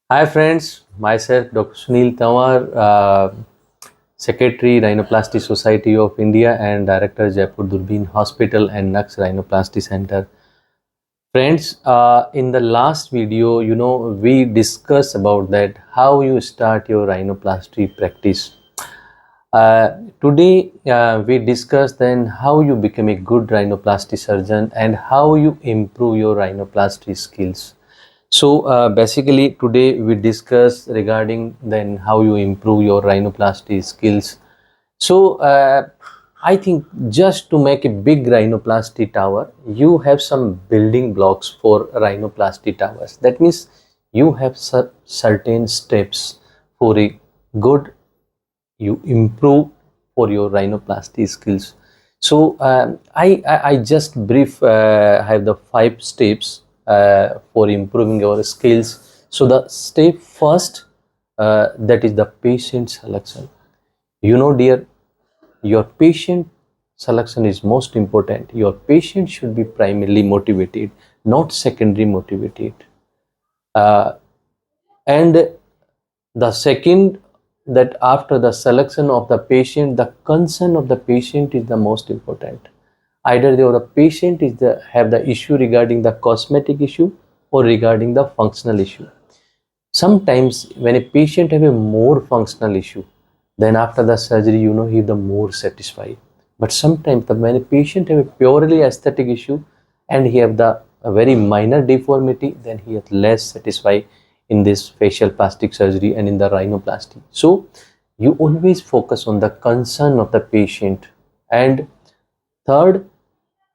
Hi friends, myself Dr. Sunil Tamar, Secretary Rhinoplasty Society of India and Director Jaipur Durbin Hospital and Nux Rhinoplasty Center. Friends, in the last video, we discussed about that how you start your rhinoplasty practice. Today, we discuss then how you become a good rhinoplasty surgeon and how you improve your rhinoplasty skills. So basically today we discuss regarding then how you improve your rhinoplasty skills. So I think just to make a big rhinoplasty tower, you have some building blocks for rhinoplasty towers. That means you have certain steps for a good you improve for your rhinoplasty skills. So I just brief have the 5 steps for improving your skills. So the step first, that is the patient selection. Dear, your patient selection is most important. Your patient should be primarily motivated, not secondary motivated. uh, and the second, that after the selection of the patient, the concern of the patient is the most important. Either the patient is have the issue regarding the cosmetic issue or regarding the functional issue. Sometimes when a patient have a more functional issue, then after the surgery, he the more satisfied. But sometimes when a patient have a purely aesthetic issue and he have the a very minor deformity, then he is less satisfied in this facial plastic surgery and in the rhinoplasty. So you always focus on the concern of the patient. And third,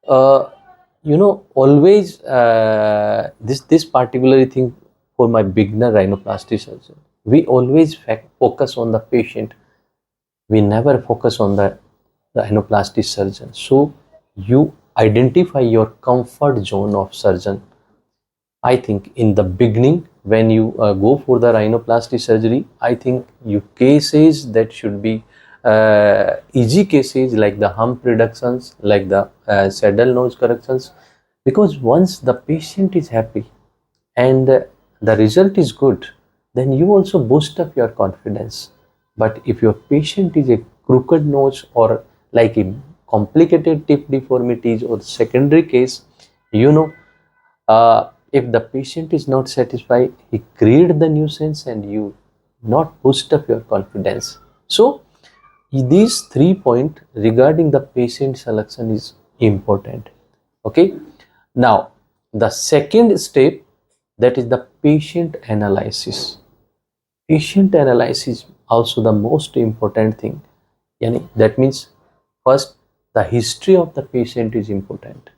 uh, always this particular thing for my beginner rhinoplasty surgeon, we always focus on the patient. We never focus on the rhinoplasty surgeon. So you identify your comfort zone of surgeon. I think in the beginning, when you go for the rhinoplasty surgery, I think you cases that should be easy cases like the hump reductions, like the saddle nose corrections, because once the patient is happy and the result is good, then you also boost up your confidence. But if your patient is a crooked nose or like a complicated tip deformities or secondary case, you know if the patient is not satisfied, he create the nuisance and you not boost up your confidence. So these 3 points regarding the patient selection is important. Okay. Now the second step, that is the patient analysis. Patient analysis also the most important thing. That means first the history of the patient is important.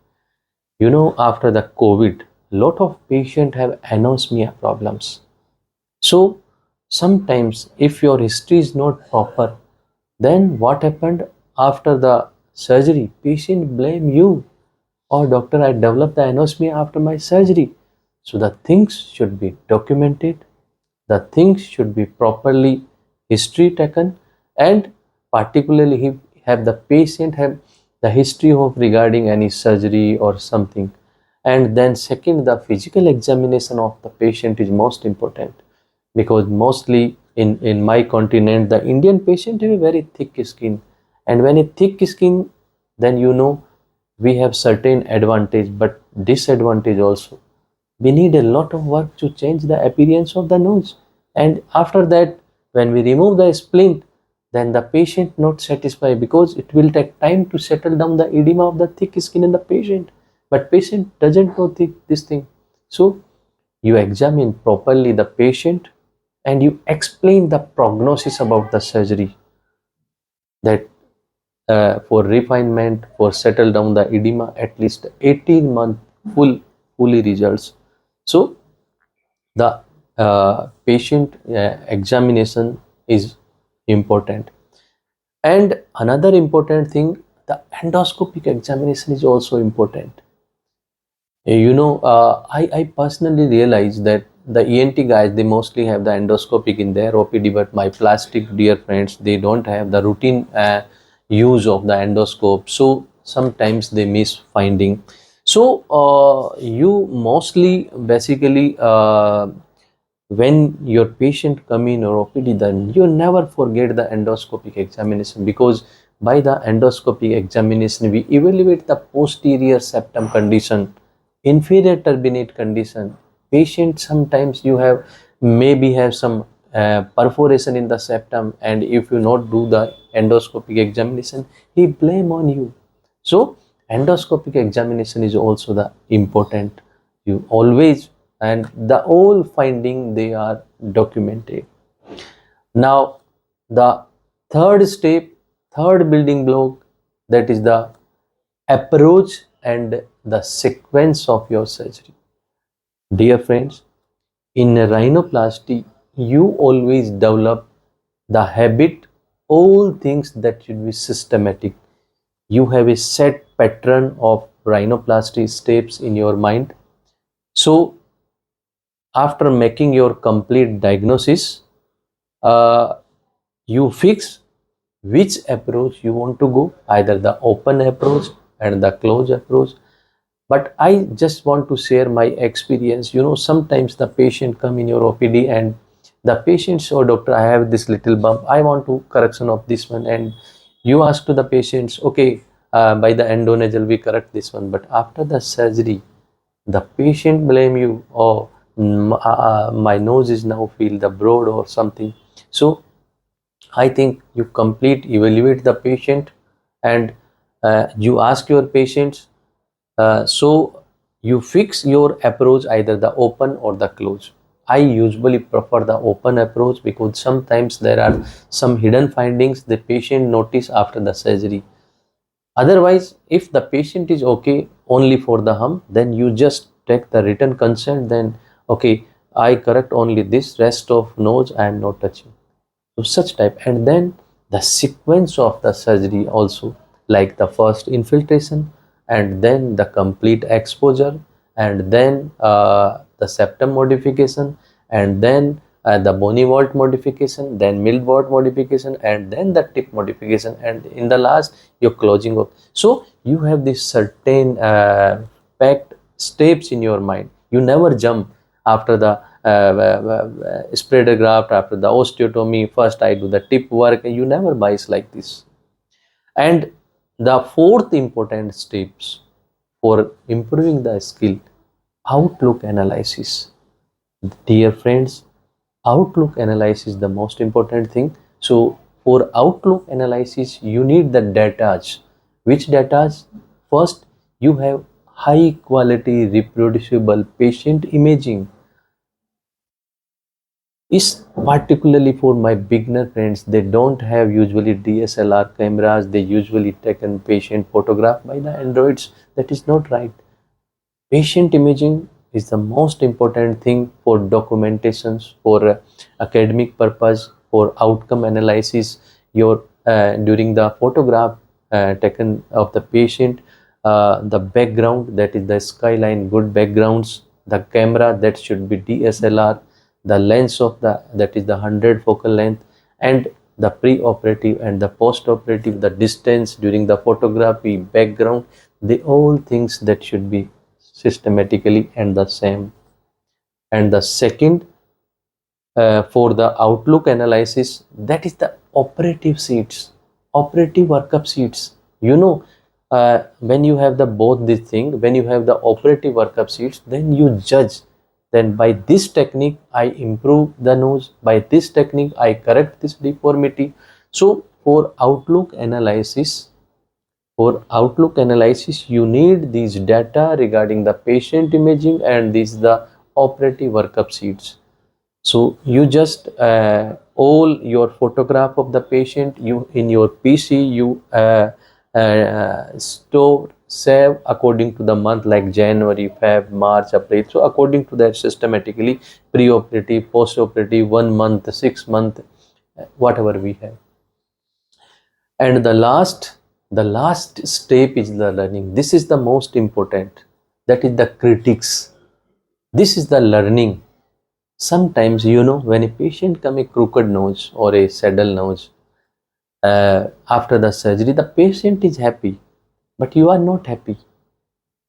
After the COVID, lot of patients have anosmia problems. So sometimes if your history is not proper, then what happened after the surgery, patient blame you, or doctor, I developed the anosmia after my surgery. So the things should be documented, the things should be properly history taken, and particularly if have the patient have the history of regarding any surgery or something. And then second, the physical examination of the patient is most important, because mostly in my continent the Indian patient have a very thick skin, and when a thick skin, then we have certain advantage but disadvantage also. We need a lot of work to change the appearance of the nose, and after that, when we remove the splint, then the patient not satisfied, because it will take time to settle down the edema of the thick skin in the patient. But patient doesn't know this thing. So you examine properly the patient and you explain the prognosis about the surgery, that for refinement, for settle down the edema, at least 18 month fully results. So the patient examination is important. And another important thing, the endoscopic examination is also important. I personally realize that the ENT guys, they mostly have the endoscopic in their OPD, but my plastic dear friends, they don't have the routine use of the endoscope. So sometimes they miss finding. So you mostly basically when your patient come in or OPD, then you never forget the endoscopic examination, because by the endoscopic examination we evaluate the posterior septum condition, inferior turbinate condition. Patient, sometimes you have maybe have some perforation in the septum, and if you not do the endoscopic examination, he blame on you. So endoscopic examination is also the important. You always, and the all finding they are documented. Now the third step, third building block, that is the approach and the sequence of your surgery. Dear friends, in a rhinoplasty, you always develop the habit, all things that should be systematic. You have a set pattern of rhinoplasty steps in your mind. So after making your complete diagnosis, uh, you fix which approach you want to go, either the open approach and the close approach. But I just want to share my experience. Sometimes the patient come in your OPD and the patient say, "Oh doctor, I have this little bump, I want to correction of this one," and you ask to the patients, "Okay, by the endonasal we correct this one," but after the surgery the patient blame you, "Oh, my nose is now feel the broad or something." So I think you complete evaluate the patient, and you ask your patients. So you fix your approach, either the open or the close. I usually prefer the open approach, because sometimes there are some hidden findings the patient notice after the surgery. Otherwise, if the patient is okay only for the hump, then you just take the written consent. Then, okay, I correct only this, rest of nose I am not touching. So such type. And then the sequence of the surgery also, like the first infiltration, and then the complete exposure, and then the septum modification, and then the bony vault modification, then mild vault modification, and then the tip modification, and in the last your closing up. So you have this certain packed steps in your mind. You never jump after the spreader graft, after the osteotomy. First I do the tip work. You never buys like this. And the fourth important steps for improving the skill, outlook analysis. Dear friends, outlook analysis is the most important thing. So for outlook analysis you need the data. Which data? First, you have high quality reproducible patient imaging. Is particularly for my beginner friends. They don't have usually DSLR cameras. They usually taken patient photograph by the androids. That is not right. Patient imaging is the most important thing for documentations, for academic purpose, for outcome analysis. Your during the photograph taken of the patient, the background, that is the skyline, good backgrounds, the camera that should be DSLR, the lens of the, that is the 100 focal length, and the pre-operative and the post-operative, the distance during the photography, background, the all things that should be systematically and the same. And the second, for the outlook analysis, that is the operative sheets, operative workup sheets. When you have the both this thing, when you have the operative workup sheets, then you judge, then by this technique I improve the nose, by this technique I correct this deformity. So for outlook analysis, you need these data regarding the patient imaging, and this the operative workup sheets. So you just all your photograph of the patient, you in your PC, you store, save according to the month, like January, Feb, March, April. So according to that, systematically, pre-operative, post-operative, 1 month, 6 month, whatever we have. And the last step is the learning. This is the most important. That is the critics. This is the learning. Sometimes, when a patient come a crooked nose or a saddle nose, after the surgery the patient is happy, but you are not happy.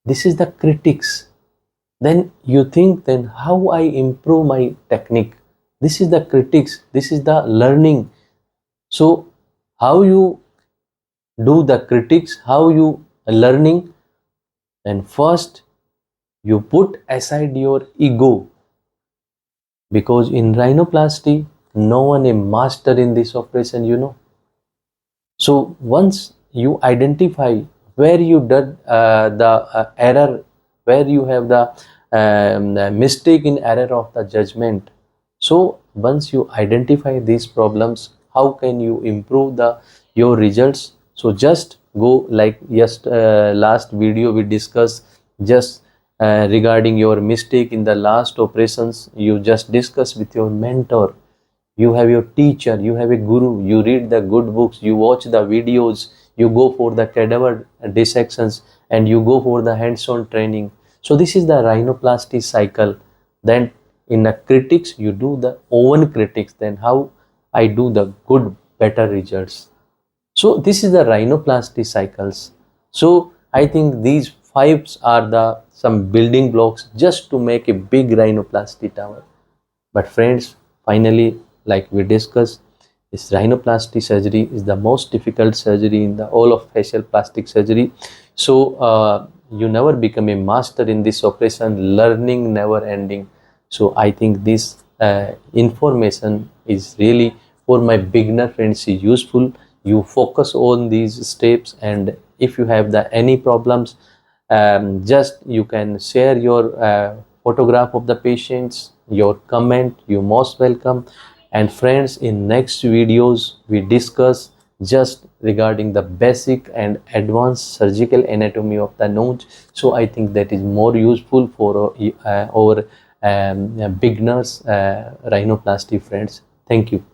This is the critics. then you think, then how I improve my technique? This is the critics, this is the learning. So how you do the critics, how you learning? And first you put aside your ego, because in rhinoplasty no one a master in this operation. So once you identify where you did the error, where you have the mistake in error of the judgment, so once you identify these problems, how can you improve the your results? So just go like just last video we discussed, just regarding your mistake in the last operations, you just discuss with your mentor, you have your teacher, you have a guru, you read the good books, you watch the videos, you go for the cadaver dissections, and you go for the hands-on training. So this is the rhinoplasty cycle. Then in the critics you do the own critics, then how I do the good better results. So this is the rhinoplasty cycles. So I think these five are the some building blocks just to make a big rhinoplasty tower. But friends, finally, like we discussed, this rhinoplasty surgery is the most difficult surgery in the all of facial plastic surgery. So you never become a master in this operation, learning never ending. So I think this information is really for my beginner friends is useful. You focus on these steps, and if you have the any problems, just you can share your photograph of the patients, your comment, you most welcome. And friends, in next videos we discuss just regarding the basic and advanced surgical anatomy of the nose. So I think that is more useful for our beginners rhinoplasty friends. Thank you.